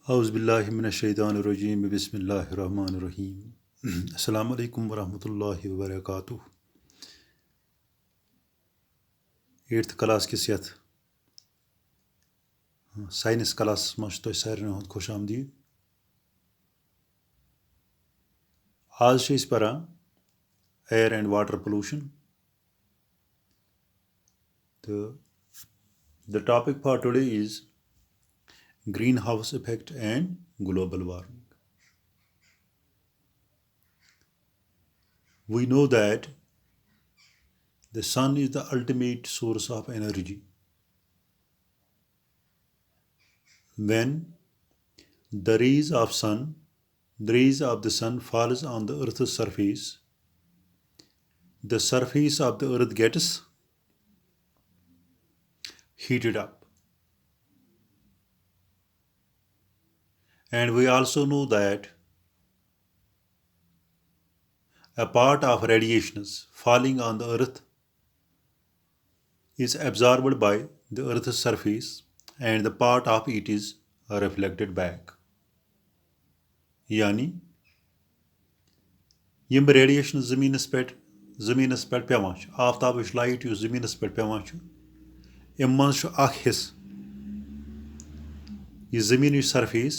औज़ु बिल्लाहि मिनश्शैतानिर्रजीम बिस्मिल्लाहिर्रहमानिर्रहीम। अस्सलामु अलैकुम वरहमतुल्लाहि वबरकातुहू। 8th क्लास किस यथ साइंस क्लास मज तुम सारे हूँ खुश आमदीद। आज परान एयर एंड वाटर पोल्यूशन तो the topic for today is green house effect and global warming. We know that the sun is the ultimate source of energy. When the rays of the sun falls on the earth's surface, the surface of the earth gets heated up. And we also know that a part of radiations falling on the earth is absorbed by the earth's surface and the part of it is reflected back. यानी यम radiation ज़मीनस पे पेवान आफ्ताबच light यु ज़मीनस पे पेवान अम मज हिस्स यह ज़मीन surface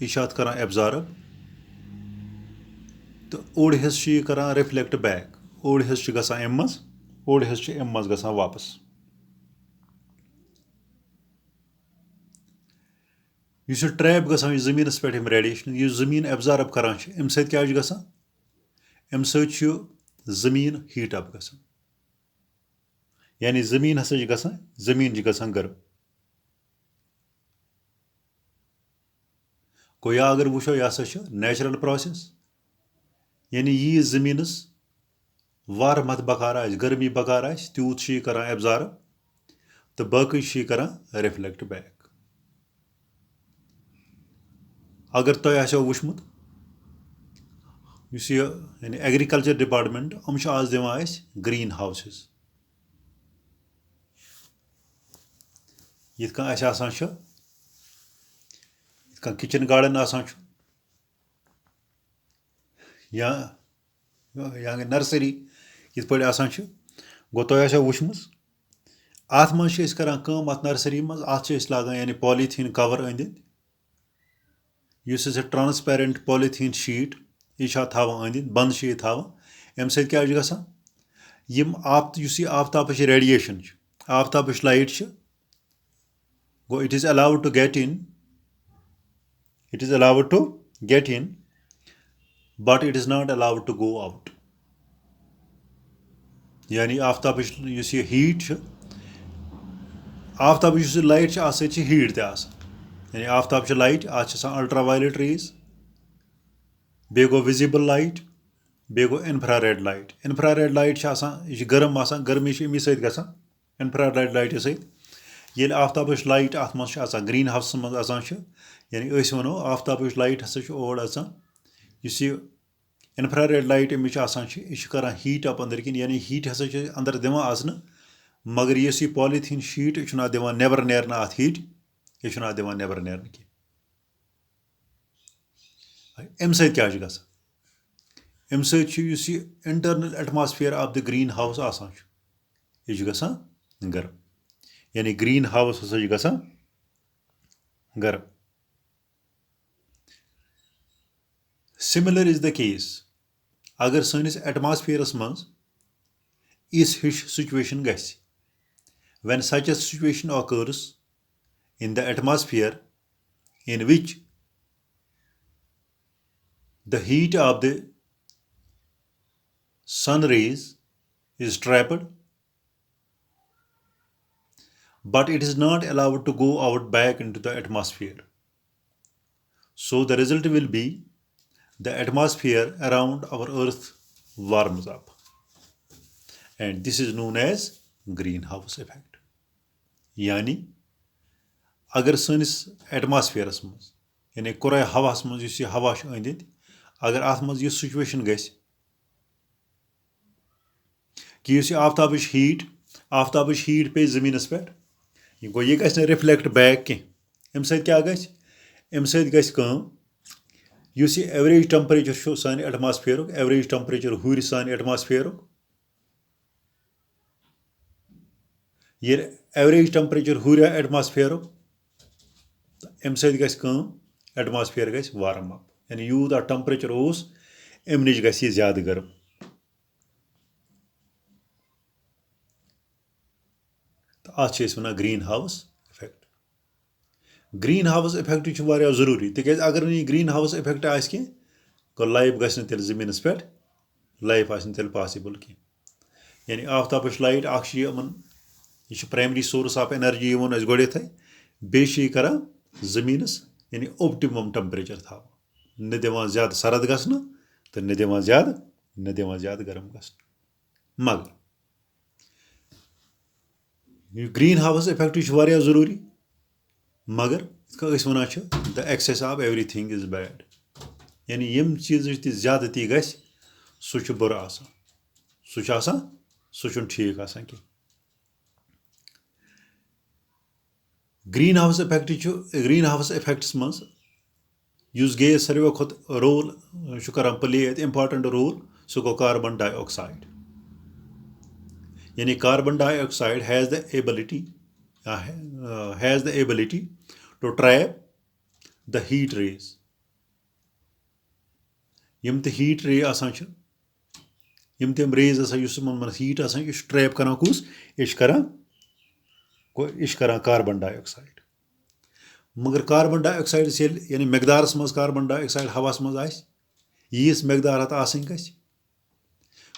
यह करान absorb तो odd हिस्स यह करान रिफ्लेक्ट बैक ओड हिस्स गसान अम मज ओड हिस्स अम मज गसान वापस। यह ट्रैप गसान ज़मीनस पे रेडिएशन यह ज़मीन एब्जॉर्ब करान अम सत क्या गसान अम सत ज़मीन हीट अप गसान यानी ज़मीन हसा गसान ज़मीन गसान गर्म। गोया अगर वो यह हसा नेचुरल प्रोसेस यानी यह ज़मीनस वारमत बकार गर्मी बकार तूत यह करान एब्जॉर्ब तो बाकी यह करान रिफ्लेक्ट बैक। अगर तुम आसो वुचमुत यानी एग्रीकल्चर डिपार्टमेंट आज दिवान ग्रीन हाउसेस यिथ किचन गार्डन या नर्सरी यिथ पे गो तुम आसो वुचम अत मज करान अत नर्सरी मज अत लागान यानी पॉलीथीन कवर अंद ट्रांसपेरेंट पॉलीथीन शीट यह थवान अंद बंद यह थवान अम सत क्या गसान यम आफ्ताब रेडिएशन आफ्ताब लाइट गो it is allowed to get in but it is not allowed to go out. यानी आफ्ताब हीट आफ्ताब लाइट हीट यानी आफ्ताब लाइट अल्ट्रा वायलेट रेज बे गो विजिबल लाइट बे गो इंफ्रारेड लाइट यह गर्म गर्मी अमी सत इंफ्रारेड लाइट सत आफ्ताब लाइट अत मज ग्रीन हाउस मज यानी वनो आफ्ताब लाइट हसा और इंफ्रारेड लाइट अमिच यह करान हीट अप अंदर किन यानी हीट हसा अंदर दिवान आसन मगर यह पॉलीथीन शीट यह दिवान नेबर नेरन अत हीट यह दिवान नेबर नेरन की अम सत क्या गसान अम सत internal atmosphere of the green house यह गसान गर्म यानी ग्रीन हाउस हसा गसान गर्म। सिमिलर इज द केस अगर सनिस एटमॉस्फेयरस मज इस हिश सिचुएशन गस when such a situation occurs in the atmosphere in which the heat of the sun rays is trapped but it is not allowed to go out back into the atmosphere, so the result will be the atmosphere around our earth warms up and this is known as greenhouse effect। यानी अगर सनिस एटमॉस्फेयरस मज यानी कुराय हवास मज हवा अंद अगर अत मज यह सिचुएशन गस कि आफ्ताब हीट पे ज़मीनस पे गो यह गस रिफ्लेक्ट बैक कह अम सत क्या गस اَمہِ سۭتۍ گژھِ کٲم یُس یہِ ایوریج ٹیمپریچر چھُ سانہِ ایٹماسفیرُک ایوریج ٹیمپریچر ہُرِ سانہِ ایٹماسفیرُک ییٚلہِ ایوریج ٹیمپریچر ہُرِ ایٹماسفیرُک تہٕ اَمہِ سۭتۍ گژھِ کٲم ایٹماسفیر گژھِ وارم اپ یعنی یوٗتاہ ٹیمپریچر اوس اَمہِ نِش گژھِ یہِ زیادٕ گرم تہٕ اَتھ چھِ أسۍ وَنان green house effect green house effect چھُ واریاہ ضروٗری تِکیازِ اگر نہٕ یہِ گریٖن ہاوُس اِفیکٹ آسہِ کینٛہہ گوٚو لایف گژھِ نہٕ تیٚلہِ زٔمیٖنَس پٮ۪ٹھ لایف آسہِ نہٕ تیٚلہِ پاسِبٕل کینٛہہ یعنی آفتابٕچ لایٹ اکھ چھِ یِمن یہِ چھِ پرایمری سورس آف ایٚنرجی یِوان اَسہِ گۄڈٮ۪تھٕے بیٚیہِ چھِ یہِ کران زٔمیٖنَس یعنی اوپٹِمم ٹیمپریچر تھاوان نہ دِوان زیادٕ سرد گژھنہٕ تہٕ نہ دِوان زیادٕ گرم گژھنہٕ مگر یہِ گریٖن ہاوُس اِفیکٹ چھُ واریاہ ضروٗری مگر یِتھ کٔنۍ أسۍ وَنان چھِ the excess of everything is bad یعنی ییٚمہِ چیٖزٕچ تہِ زیادتی گژھِ سُہ چھُ بُرٕ آسان سُہ چھُنہٕ ٹھیٖک آسان کینٛہہ گریٖن ہاوُس اِفیکٹس منٛز یُس گیس ساروٕے کھۄتہٕ رول چھُ کران پٕلے اَتہِ اِمپاٹنٹ رول سُہ گوٚو کاربن ڈاے آکسایڈ یعنی کاربن ڈاے oxide has the ability to trap the heat rays یِم تہِ ہیٖٹ رے آسان چھِ یِم تِم ریز آسان یُس یِمن منٛز ہیٖٹ آسان یہِ چھُ ٹریپ کران کُس یہِ چھُ کران کاربن ڈاے آکسایڈ مگر کاربن ڈاے آکسایڈس ییٚلہِ یعنی مٮ۪قدارس منٛز کاربن ڈاے آکسایڈ ہواہس منٛز آسہِ ییٖژ مٮ۪قدار اَتھ آسٕنۍ گژھِ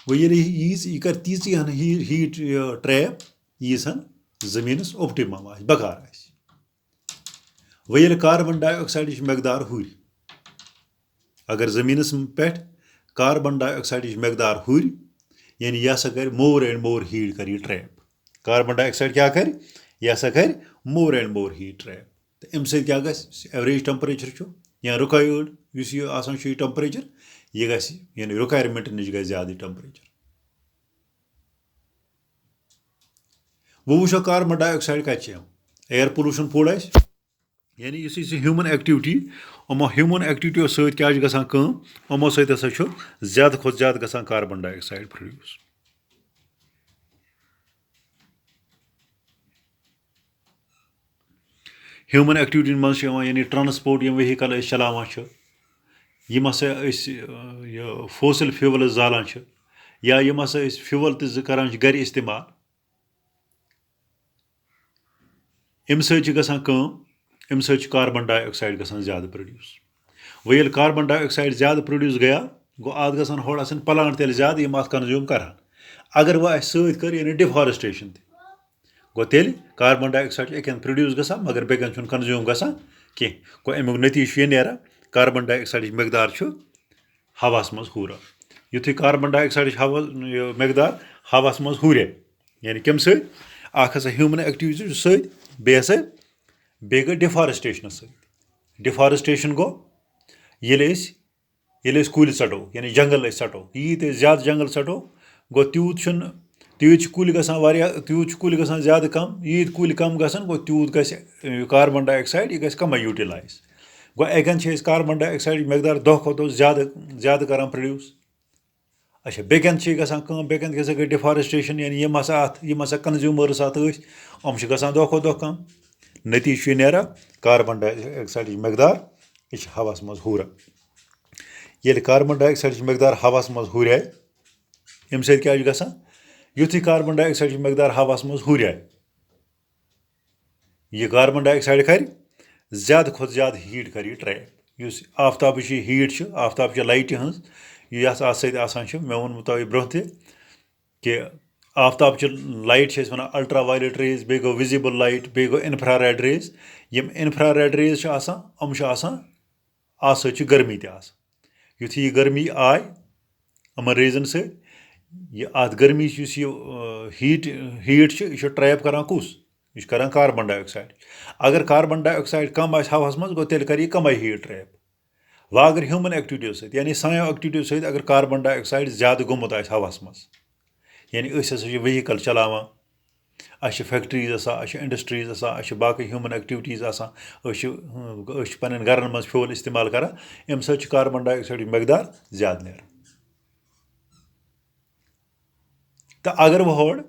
وۄنۍ ییٚلہِ یہِ کرِ تیٖژٕے ہن ہیٖٹ ٹریپ ییٖژ ہن زٔمیٖنس اوپٹِمم آسہِ بکار آسہِ وۄنۍ ییٚلہِ کاربن ڈاے آکسایڈٕچ مٮ۪قدار ہُرِ اگر زٔمیٖنس پٮ۪ٹھ کاربن ڈاے آکسایڈٕچ مٮ۪قدار ہُرِ یعنی یہِ ہسا کرِ مور اینڈ مور ہیٖٹ کرِ یہِ ٹریپ کاربن ڈاے آکسایڈ کیاہ کرِ یہِ ہسا کرِ more and more heat trap تہٕ اَمہِ سۭتۍ کیاہ گژھِ یُس ایوریج ٹیمپریچر چھُ یا رُکایٲڈ یُس یہِ آسان چھُ یہِ ٹیمپریچر یہِ گژھِ یعنی رُکایرمنٹ نِش گژھِ زیادٕ ٹیمپریچر وۄنۍ وٕچھو کاربن ڈاے آکسایڈ کَتہِ چھِ یِوان اِیر پولوٗشن پوٚر اَسہِ یعنی یُس یہِ ہیوٗمن ایکٹِوِٹی یِمو ہیوٗمن ایکٹِوِٹیو سۭتۍ کیاہ چھِ گژھان کٲم یِمو سۭتۍ ہسا چھُ زیادٕ کھۄتہٕ زیادٕ گژھان کاربن ڈاے آکسایڈ پروڈیوٗس ہیوٗمن ایکٹِوِٹین منٛز چھِ یِوان یعنی ٹرانسپوٹ یِم ویہکل أسۍ چلاوان چھِ یِم ہسا أسۍ یہِ فوسِل فیوَلٕز زالان چھِ یا یِم ہسا أسۍ فیوَل تہِ کران چھِ گرِ اِستعمال اَمہِ سۭتۍ چھِ گژھان کٲم اَمہِ سۭتۍ چھُ کاربن ڈاے آکسایڈ گژھان زیادٕ پروڈیوٗس وۄنۍ ییٚلہِ کاربن ڈاے آکسایڈ زیادٕ پروڈیوٗس گٔیا گوٚو اَتھ گژھن ہورٕ آسان پٕلانٹ تیٚلہِ زیادٕ یِم اَتھ کنزیوٗم کرہن اگر وۄنۍ اَسہِ سۭتۍ کٔر یعنی ڈِفارسٹریشن تہِ گوٚو تیٚلہِ کاربن ڈاے آکسایڈ چھُ اَکہِ اَندٕ پروڈیوٗس گژھان مگر بیٚکہِ اَندٕ چھُنہٕ کنزیوٗم گژھان کینٛہہ گوٚو اَمیُک نٔتیٖجہٕ چھُ یہِ نیران کاربن ڈاے آکسایڈٕچ مٮ۪قدار چھُ ہواہس منٛز ہُران یِتھُے کاربن ڈاے آکسایڈٕچ مٮ۪قدار ہواہس منٛز ہُرِ یعنی کَمہِ سۭتۍ اکھ ہسا ہیوٗمن ایکٹِوِٹی سۭتۍ بیٚیہِ گٔے ڈِفارسٹریشنہٕ سۭتۍ ڈِفارسٹریشن گوٚو ییٚلہِ أسۍ کُلۍ ژَٹو یعنی جنگل أسۍ ژَٹو ییٖتۍ أسۍ زیادٕ جنگل ژَٹو گوٚو تیوٗت چھُ کُلۍ گژھان واریاہ تیوٗت چھِ کُلۍ گژھان زیادٕ کم ییٖتۍ کُلۍ کم گژھن گوٚو تیوٗت گژھِ کاربن ڈاے آکسایڈ یہِ گژھِ کمے یوٗٹِلایز گوٚو اَکہِ اَندٕ چھِ أسۍ کاربن ڈاے آکسایڈٕچ مٮ۪قدار دۄہ کھۄتہٕ دۄہ زیادٕ کران پروڈیوٗس اچھا بیٚکہِ اَندٕ چھِ یہِ گژھان کٲم بیٚکہِ اَندٕ ہسا گٔے ڈِفارسٹریشن یعنی یِم ہسا کنزیوٗمٲرٕس اَتھ ٲسۍ یِم چھِ گژھان دۄہ کھۄتہٕ دۄہ کم نٔتیٖجہٕ چھُ یہِ نیران کاربن ڈاے آکسایڈٕچ مٮ۪قدار یہِ چھِ ہواہس منٛز ہُران ییٚلہِ کاربن ڈاے آکسایڈٕچ مٮ۪قدار ہواہس منٛز ہُرے اَمہِ سۭتۍ کیاہ چھُ گژھان یُتھُے کاربن ڈاے آکسایڈٕچ مٮ۪قدار ہواہس منٛز ہُرے یہِ کاربن ڈاے آکسایڈ کرِ زیادٕ کھۄتہٕ زیادٕ ہیٖٹ کرِ یہِ ٹریپ یُس آفتابٕچ یہِ ہیٖٹ چھِ آفتابچہِ لایٹہِ ہٕنٛز یۄس اَتھ سۭتۍ آسان چھِ مےٚ ووٚنمو تۄہہِ برونٛہہ تہِ کہِ آفتابچہِ لایٹ چھِ أسۍ وَنان الٹرا وایلیٹ ریز بیٚیہِ گوٚو وِزِبٕل لایٹ بیٚیہِ گوٚو اِنفرا ریڈ ریز یِم اِنفرا ریڈ ریز چھِ آسان یِم چھِ آسان اَتھ سۭتۍ چھِ گرمی تہِ آسان یُتھُے یہِ گرمی آے یِمن ریزن سۭتۍ یہِ اَتھ گرمی یُس یہِ ہیٖٹ چھُ یہِ چھُ ٹریپ کران کُس یہِ چھُ کران کاربن ڈاے آکسایڈ اگر کاربن ڈاے آکسایڈ کم آسہِ ہواہس منٛز گوٚو تیٚلہِ کرِ یہِ کمے ہیٖٹ ٹریپ وۄنۍ اگر ہیوٗمن ایکٹِوِٹیو سۭتۍ یعنی سانیو ایکٹِوِٹیو سۭتۍ اگر کاربن ڈاے آکسایڈ زیادٕ گوٚمُت آسہِ ہواہس منٛز یعنی أسۍ ہسا چھِ ویہکل چلاوان अच्छे फैक्ट्रीज आसान, अच्छे इंडस्ट्रीज आसान, अच्छे बाकी ह्यूमन एक्टिविटीज़ आसान, पन्न घरन मज फ्यूल इस्तेमाल करान, अमि सत कार्बन डाइऑक्साइड मकदार ज़्यादा नेरान। तो अगर वह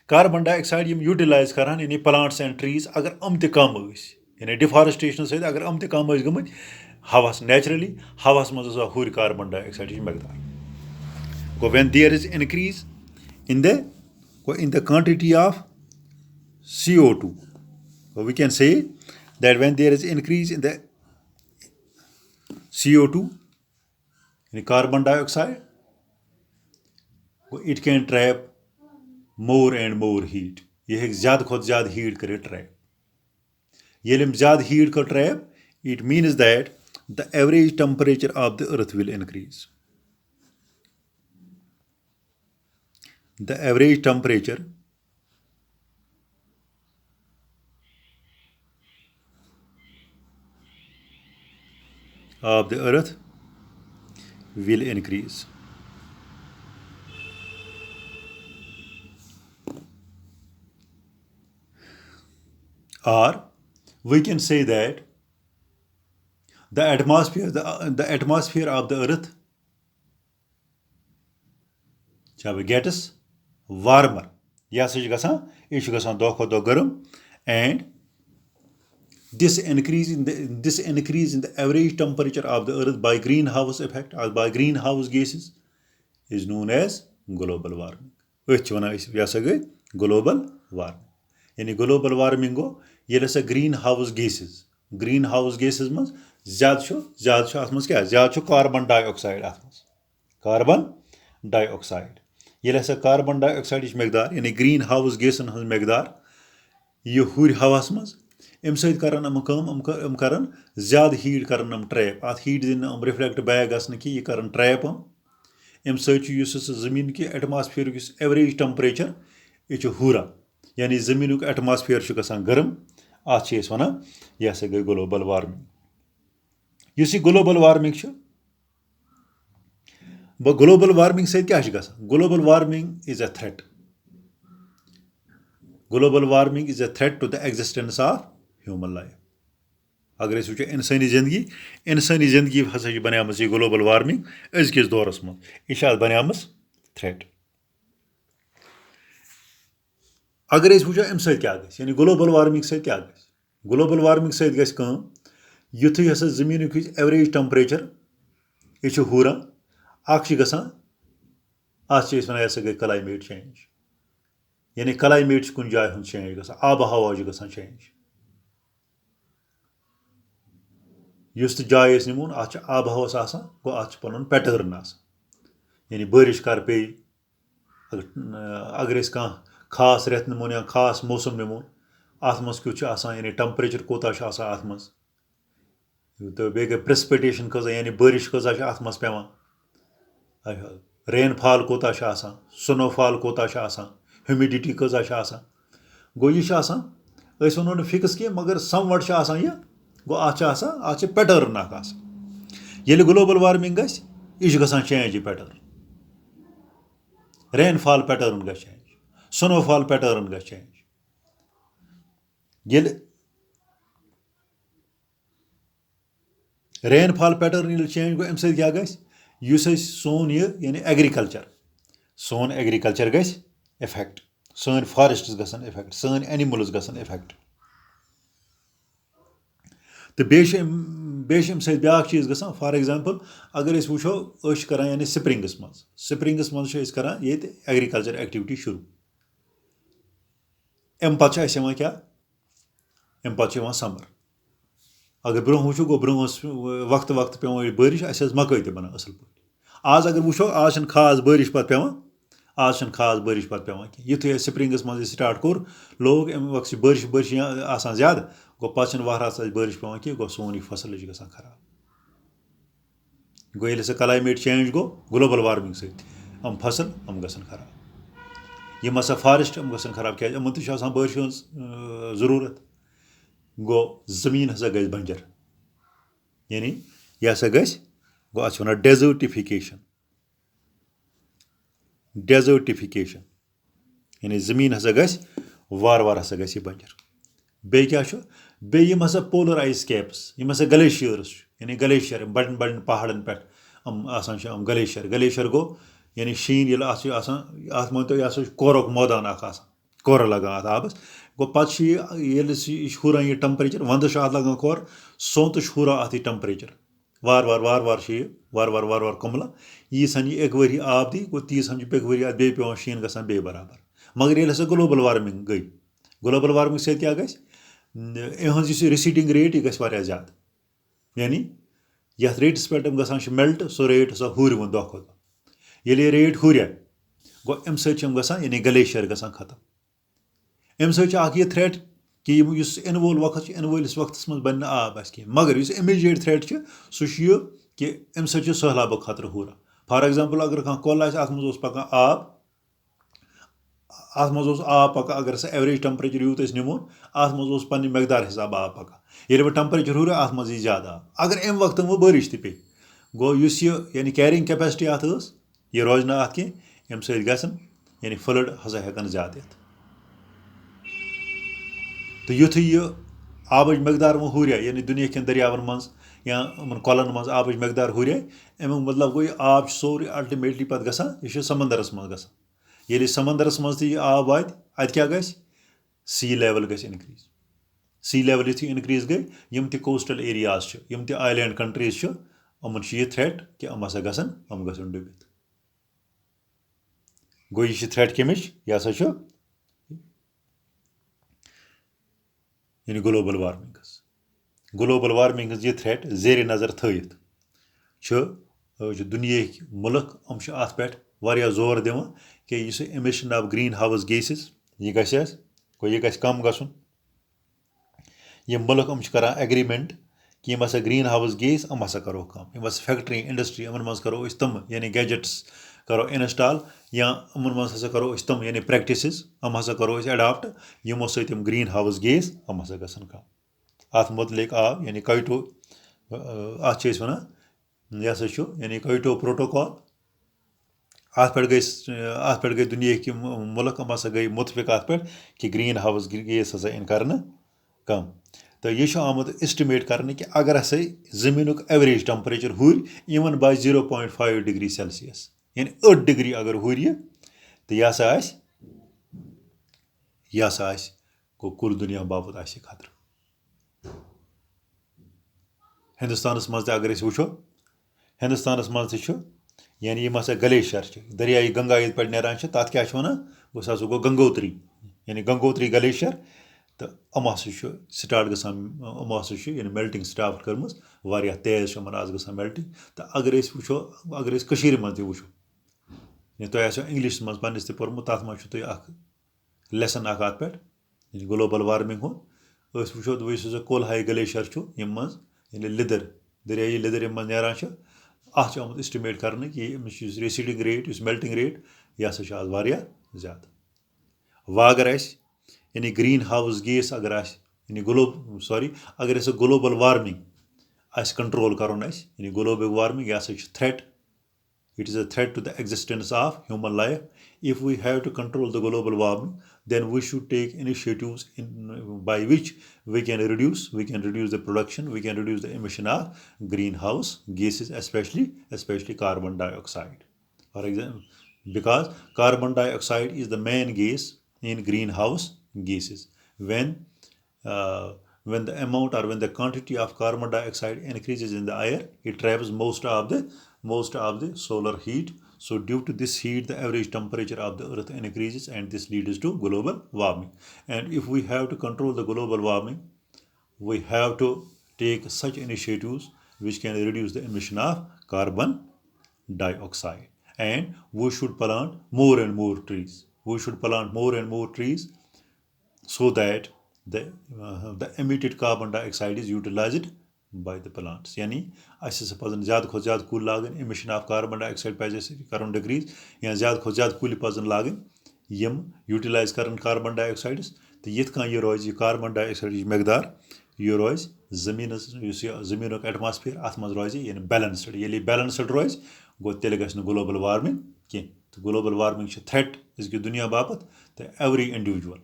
कार्बन डाइऑक्साइड यूटिलाइज करान, यानी प्लांट्स एंड ट्रीज अगर अम त कम यानी डिफॉरेस्टेशन सत अगर अम त कम गमत हवास, नेचुरली हवास मज हुर कार्बन डाइऑक्साइड मकदार। गो when there is increase in the quantity of CO2, we can say that when there is increase in the CO2 in carbon dioxide, it can trap more and more heat. ये है ज़्यादा खुद ज़्यादा heat करे trap. ये लिम ज़्यादा heat को trap, it means that the average temperature of the earth will increase. The average temperature of the earth will increase. Or we can say that the atmosphere of the earth gets warmer. Yes, it's garam, and this increase in the average temperature of the earth by greenhouse effect or by greenhouse gases is known as global warming. Global warming. यानी global warming गो ये green house guesses मज ज़्यादा अत क्या ज़्यादा carbon dioxide carbon dioxide ये carbon dioxide मकदार यानी ग्रीन हाउस गेसन हज मकदार यह हुर हवास मज अम सत कर ज़्यादा हीट कर ट्रैप अत हीट दिन रिफ्लेक्ट बैक गसन कि यह कर ट्रैप अम सत ज़मीन कि एटमॉस्फेयर एवरेज टेम्परेचर यह हुरा यानी ज़मीन एटमॉस्फेयर गसान गर्म अत वन यह गई ग्लोबल वार्मिंग। इस ग्लोबल वार्मिंग ग्लोबल वार्मिंग सत क्या global warming is a threat. Global warming is a threat to the existence of human life. अगर वो इंसानी जिंदगी हसा बना ग्लोबल वार्मिंग अजकिस दौरस मज यह बना थ्रेट। अगर वो अम क्या यानी ग्लोबल वार्मिंग क्या ग्लोबल वार्मिंग सत युथ हसा ज़मीन एवरेज टेम्परेचर यह हुरान गसान अत वन यह गई क्लाइमेट चेंज यानी क्लाइमेट कुन जाए हूँ चेंज गसान आब हवा गसान चेंज युस जाय निमोन अत आब हवास गो अत पन पैटर्न यानी बारिश कर पे अगर खास रेत निमोन या खास मौसम निमोन अत मज क्युत यानी टेम्परेचर कोता अत मज तो बे गई प्रेसिपिटेशन कजा यानी बारिश कजा अत मज पेवान रेन फॉल कोता स्नो फॉल कोता ह्यूमिडिटी कजा गो यह वनो फिक्स कह मगर समवट यह गो अत पैटर्न ये ग्लोबल वार्मिंग यह गसान change pattern rainfall pattern ग चेंज स्नो फॉल पैटर्न ग चेंज ये रेन फॉल पैटर्न चेंज गो अम सत क्या गस सोन यानी एग्रीकल्चर गस इफेक्ट सन फॉरेस्ट गसन इफेक्ट सन एनिमल्स गसन इफेक्ट तो बे सत ब्या चीज़ गसान फॉर एग्जाम्पल अगर वो करान यानी स्प्रिंगस मज करान ये एग्रीकल्चर एक्टिविटी शुरू अम पे क्या अम पे समर अगर ब्रोह वो गो ब्रोह वक्त पे बारिश मकई ते बना असल पे आज अगर वो आज खास बारिश पे खास बारिश पे युथ स्प्रिंगस मज स्टार्ट कोर लोग अम वक्त बारिश आसान ज़्यादा गो पे वहरात बारिश पे कह गो सोन फसल गसान खराब गो ये climate change go global warming सत फसल गसान खराब यम हसा फॉरेस्ट गसान खराब क्या बारिश ज़रूरत गो ज़मीन हसा गई बंजर यानी यह हसा गो अत वन डेजर्टिफिकेशन यानी ज़मीन हसा वार वार हसा गژھِ یہِ بنجر بیٚیہِ کیٛاہ چھُ بیٚیہِ یِم ہسا پولر آیِس کیپٕس یِم ہسا گلیشیٲرٕس چھِ یعنی گلیشیر یِم بڑٮ۪ن بڑٮ۪ن پہاڑن پٮ۪ٹھ یِم آسان چھِ یِم گلیشیر گوٚو یعنی شیٖن ییٚلہِ اَتھ چھُ آسان اَتھ مٲنۍتو یہِ ہسا چھُ کورُک مٲدان اکھ آسان کورٕ لگان اَتھ آبس گوٚو پتہٕ چھُ یہِ ییٚلہِ یہِ چھُ ہُران یہِ ٹمپریچر وندٕ چھُ اَتھ لگان کورٕ سونتہٕ چھُ ہُران اَتھ یہِ ٹمپریچر وارٕ چھُ یہِ وارٕ کُملہٕ ییٖژ ہن یہِ اَکہِ ؤری آب دی گوٚو تیٖژ ہن چھُ بیٚکہِ ؤری اَتھ بیٚیہِ پیٚوان شیٖن گژھان بیٚیہِ برابر مگر ییٚلہِ ہسا گلوبل وارمنگ گٔے گلوبل وارمنگ سۭتۍ کیٛاہ گژھِ یِہٕنٛز یُس یہِ رِسیٖڈنگ ریٹ یہِ گژھِ واریاہ زیادٕ یعنی یَتھ ریٹس پٮ۪ٹھ یِم گژھان چھِ میلٹ سُہ ریٹ ہسا ہُرِ وۄنۍ دۄہ کھۄتہٕ دۄہ ییٚلہِ یہِ ریٹ ہُرِ گوٚو اَمہِ سۭتۍ چھِ یِم گژھان یعنی گلیشیر گژھان ختم اَمہِ سۭتۍ چھُ اکھ یہِ تھریٹ کہِ یُس یِنہٕ وول وقت چھُ یِنہٕ وٲلِس وقتس منٛز بنہِ نہٕ آب اَسہِ کینٛہہ مگر یُس اِمیٖڈیٹ تھریٹ چھُ سُہ چھُ یہِ کہِ اَمہِ سۭتۍ چھُ سہلابُک خطرٕ ہُران فار ایٚگزامپٕل اگر کانٛہہ کۄل آسہِ اَتھ منٛز اوس پکان آب اَتھ منٛز اوس آب پکان اگر ہسا ایوریج ٹمپریچر یوٗت أسۍ نِمون اَتھ منٛز اوس پننہِ مٮ۪قدار حِساب آب پکان ییٚلہِ وۄنۍ ٹمپریچر ہُرِ اَتھ منٛز یی زیادٕ آب اگر اَمہِ وقتہٕ وۄنۍ بٲرِش تہِ پیٚیہِ گوٚو یُس یہِ یعنی کیرینگ کیپیسٹی اَتھ ٲس یہِ روزِ نہٕ اَتھ کینٛہہ اَمہِ سۭتۍ گژھن یعنی فٕلڈ ہسا ہٮ۪کان زیادٕ یِتھ تہٕ یُتھُے یہِ آبٕچ مٮ۪قدار وۄنۍ ہُرِ یعنی دُنیا کٮ۪ن دٔریاوَن منٛز یا یِمن کۄلن منٛز آبٕچ مٮ۪قدار ہُرِ اَمیُک مطلب گوٚو یہِ آب چھُ سورُے الٹِمیٹلی پَتہٕ گژھان یہِ چھُ سمندرس منٛز گژھان ییٚلہِ سمندرس منٛز تہِ یہِ آب واتہِ اَتہِ کیٛاہ گژھِ سی لیول گژھِ اِنکریٖز سی لیول یُتھُے اِنکریٖز گٔے یِم تہِ کوسٹل ایریاز چھِ یِم تہِ آیلینڈ کنٹریٖز چھِ یِمن چھُ یہِ تھریٹ کہِ یِم ہسا گژھن یِم گژھن ڈُبِتھ گوٚو یہِ چھِ تھریٹ کَمِچ یہِ ہسا چھُ یعنی گلوبل وارمنگ گلوبل وارمنگ ہٕنٛز یہِ تھریٹ زیرِ نظر تھٲیِتھ چھُ دُنیہٕکۍ مُلک یِم چھِ اَتھ پٮ۪ٹھ واریاہ زور دِوان کہِ یُس یہِ اِمِشن آف گریٖن ہاوُس گیسِز یہِ گژھِ اَسہِ گوٚو یہِ گژھِ کم گژھُن یِم مُلک یِم چھِ کران ایگریمنٹ کہِ یِم ہسا گریٖن ہاوُس گیس یِم ہسا کرو کم یِم ہسا فیکٹری اِنڈسٹری یِمن منٛز کرو أسۍ تِم یعنی گیجٹس کرو اِنسٹال یا یِمن منٛز ہسا کرو أسۍ تِم یعنی پریکٹِسز یِم ہسا کرو أسۍ ایڈاپٹ یِمو سۭتۍ یِم گریٖن ہاوُس گیس یِم ہسا گژھن کم اَتھ مُتعلِق آو یعنی کایٹو اَتھ چھِ أسۍ وَنان یہِ ہسا چھُ یعنی کایٹو پروٹوکال اَتھ پٮ۪ٹھ گٔے دُنیہٕکۍ یِم مُلک یِم ہسا گٔے مُتفِق اَتھ پٮ۪ٹھ کہِ گریٖن ہاوُس گیس ہسا یِن کرنہٕ کم تہٕ یہِ چھُ آمُت ایسٹِمیٹ کرنہٕ کہِ اگر ہسا زٔمیٖنُک ایوریج ٹمپریچر ہُرِ یِمن باسہِ 0.5 ڈگری سیلسیس یعنی 8 ڈگری اگر ہُرِ تہٕ یہِ ہسا آسہِ گوٚو کُل دُنیا باپتھ آسہِ یہِ خطرٕ ہندوستانس منٛز تہِ اگر أسۍ وٕچھو ہندوستانس منٛز تہِ چھُ یعنی یِم ہسا گلیشیر چھِ دریایہِ گنگا ییٚتہِ پٮ۪ٹھ نیران چھِ تَتھ کیٛاہ چھِ وَنان سُہ ہسا گوٚو گنگوتری یعنی گنگوتری گلیشیر تہٕ یِم ہسا چھُ سٹاٹ گژھان یِمو ہسا چھُ یعنی میلٹِنگ سٹاٹ کٔرمٕژ واریاہ تیز چھِ یِمن آز گژھان میلٹِنگ تہٕ اگر أسۍ وٕچھو اگر أسۍ کٔشیٖرِ منٛز تہِ وٕچھو یعنی تۄہہِ آسیو اِنگلِشس منٛز پنٕنِس تہِ پوٚرمُت تَتھ منٛز چھُ تۄہہِ اکھ لیسن اکھ اَتھ پٮ۪ٹھ یعنی گلوبل وارمنگ ہُنٛد أسۍ وٕچھو یُس ہسا کولہاے گلیشیر چھُ ییٚمہِ منٛز یعنی لیدٕر دریایہِ لیدٕر ییٚمہِ منٛز نیران چھِ اَتھ چھُ آمُت ایسٹِمیٹ کرنہٕ کہِ أمِس یُس ریسیٖڈنگ ریٹ یُس میلٹِنگ ریٹ یہِ ہسا چھُ آز واریاہ زیادٕ وۄنۍ اگر اَسہِ یعنی گریٖن ہاوُس گیس اگر آسہِ یعنی اگر أسۍ گلوبل وارمنگ آسہِ کنٹرول کرُن اَسہِ یعنی گلوبل وارمنگ یہِ ہسا چھُ threat it is a threat to the existence of human life if we have to control the global warming then we should take initiatives by which we can reduce the production we can reduce the emission of greenhouse gases especially carbon dioxide for example because carbon dioxide is the main gas in greenhouse gases when the amount or when the quantity of carbon dioxide increases in the air, it traps most of the solar heat. So due to this heat, the average temperature of the earth increases and this leads to global warming. And if we have to control the global warming, we have to take such initiatives which can reduce the emission of carbon dioxide. And we should plant more and more trees. So that the emitted carbon dioxide is utilized by the plants. یعنی اَسہِ ہسا پَزن زیادٕ کھۄتہٕ زیادٕ کُلۍ لاگٕنۍ اِمِشن of carbon ڈاے آکسایڈ پَزِ اَسہِ کَرُن ڈِکریٖز یا زیادٕ کھۄتہٕ زیادٕ کُلۍ پَزن لاگٕنۍ یِم یوٗٹِلایز کَرن کاربن ڈاے آکسایڈس تہٕ یِتھ کٔنۍ یہِ روزِ یہِ کاربن ڈاے آکسایڈٕچ مٮ۪قدار یہِ روزِ زٔمیٖنس یُس یہِ زٔمیٖنُک ایٹماسفِیر اَتھ منٛز روزِ یعنی بیلَنسٕڈ ییٚلہِ یہِ بیلَنسٕڈ روزِ گوٚو تیٚلہِ گژھِ نہٕ گلوبل وارمنگ کینٛہہ تہٕ گلوبل وارمنگ چھِ تھریٹ أزکہِ دُنیا باپتھ تہٕ ایوری اِنڈِوِجوَل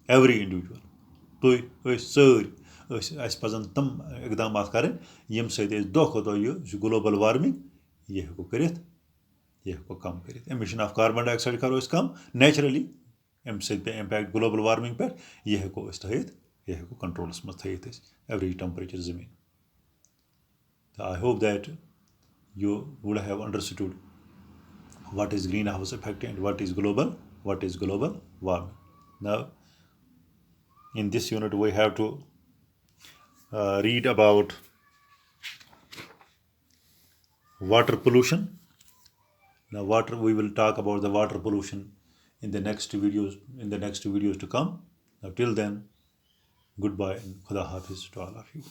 ایوری اِنڈِوِجوَل تُہۍ أسۍ سٲری اَسہِ پَزَن تِم اِقدامات کَرٕنۍ ییٚمہِ سۭتۍ أسۍ دۄہ کھۄتہٕ دۄہ یہِ گلوبَل وارمِنٛگ یہِ ہٮ۪کو کٔرِتھ یہِ ہٮ۪کو کَم کٔرِتھ اِمِشَن آف کاربن ڈاے آکسایڈ کَرو أسۍ کَم نیچرٔلی اَمہِ سۭتۍ پیٚیہِ اِمپیکٹ گلوبَل وارمِنٛگ پٮ۪ٹھ یہِ ہٮ۪کو أسۍ تھٲیِتھ یہِ ہٮ۪کو کَنٹرولَس منٛز تھٲیِتھ أسۍ ایوریج ٹیمپریچَر زٔمیٖن تہٕ I hope that you would have understood what is greenhouse effect and what is global warming. Now in this unit we have to read about water pollution. Now we will talk about the water pollution in the next videos to come. Now till then, goodbye and khuda hafiz to all of you.